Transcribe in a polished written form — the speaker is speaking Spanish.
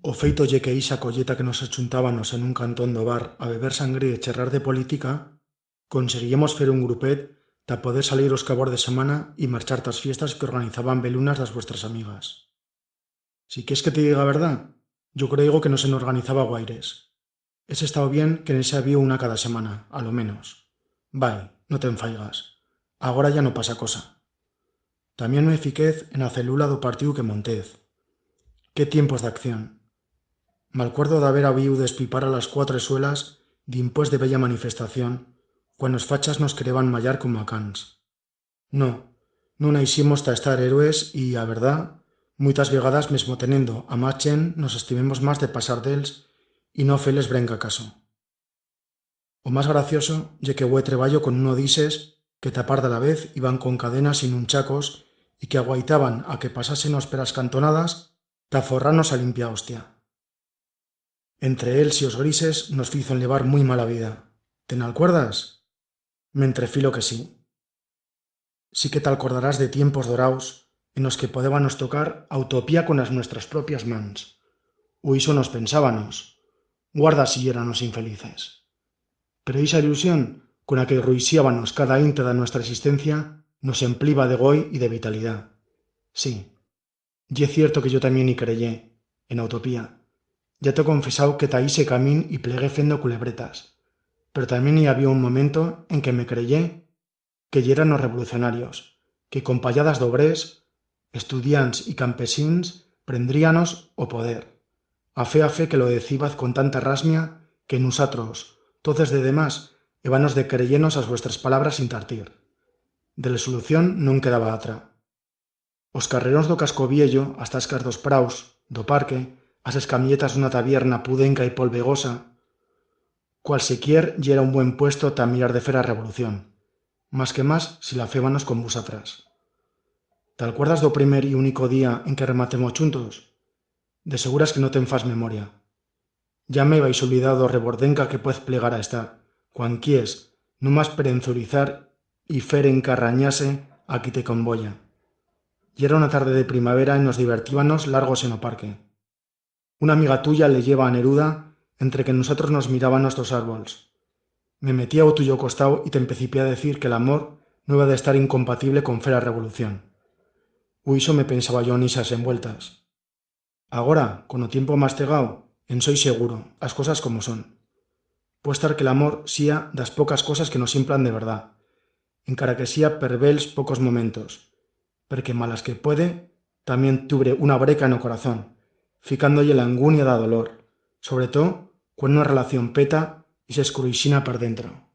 O feito lle que ixa colleta que nos achuntábanos en un cantón do bar a beber sangre e cherrar de política, conseguíamos fer un grupet ta poder salir os cabos de semana e marchar tas fiestas que organizaban belunas das vuestras amigas. Si quies que te diga a verdad, yo creigo que no se nos organizaba guaires. Es estado bien que nese había una cada semana, a lo menos. Vai, no te enfaigas. Agora ya no pasa cosa. También me fiquez en a celula do partido que montez. Qué tiempos de acción. M'alcuerdo d'haber habiu despipar a las cuatro suelas dimpués de bella manifestación, cuando os fachas nos quereban mallar como a cans. No, non aiximos ta estar héroes y, a verdad, muitas vegadas mesmo tenendo a má chen nos estimemos más de pasar dels y no feles brenca caso. O más gracioso ye que hue treballo con uno dises que tapar de la vez iban con cadenas y nunchacos y que aguaitaban a que pasásenos per as cantonadas ta forrarnos a limpia hostia. Entre él y os grises nos fizo enlevar muy mala vida. ¿Te n'alcuerdas? Me entrefilo que sí. Sí que te acordarás de tiempos doraos en los que podébanos tocar a utopía con las nuestras propias mans. O iso nos pensábanos. Guarda si éranos infelices. Pero esa ilusión con la que ruixíabanos cada inte de nuestra existencia nos empliba de goi y de vitalidad. Sí, y es cierto que yo también y creyé, en a utopía. Ya te he confesado que taí se camín y plegué fendo culebretas, pero también y había un momento en que me creyé que yeran os revolucionarios, que con payadas d'obrers, estudiants y campesins prendríanos o poder. A fe que lo decibaz con tanta rasmia que nusatros, toces de demás, ebanos de creyenos as vuestras palabras sin tartir. De la solución non quedaba atra. Os carreróns do casco viello, as tascas dos praus, do parque, as escamilletas d'una tabierna pudenca e polvegosa, cualsequier yera un buen puesto ta mirar de fer a revolución, más que más si la fébanos con vos atrás. ¿Te acuerdas do primer y único día en que rematemos chuntos? De seguras que no ten fas memoria. Ya me vais olvidado rebordenca que puez plegar a estar, cuan quies, no más perenzurizar y fer encarrañase a qui te convoya. Y era una tarde de primavera y nos divertíbanos largos en o parque. Una amiga tuya le lleva a Neruda entre que nosotros nos mirábanos dos árboles. Me metí a o tuyo costado y te empecipé a decir que el amor no iba de estar incompatible con fer a revolución. O iso me pensaba yo nisas envueltas. Agora, con o tiempo más cegao, en soy seguro, as cosas como son. Puede estar que el amor sea das pocas cosas que nos simplan de verdad, encara que sea per bels pocos momentos, porque malas que puede, también tubre una breca no corazón, ficándolle la angunia da dolor, sobre todo cuando una relación peta y se escruixina per dentro.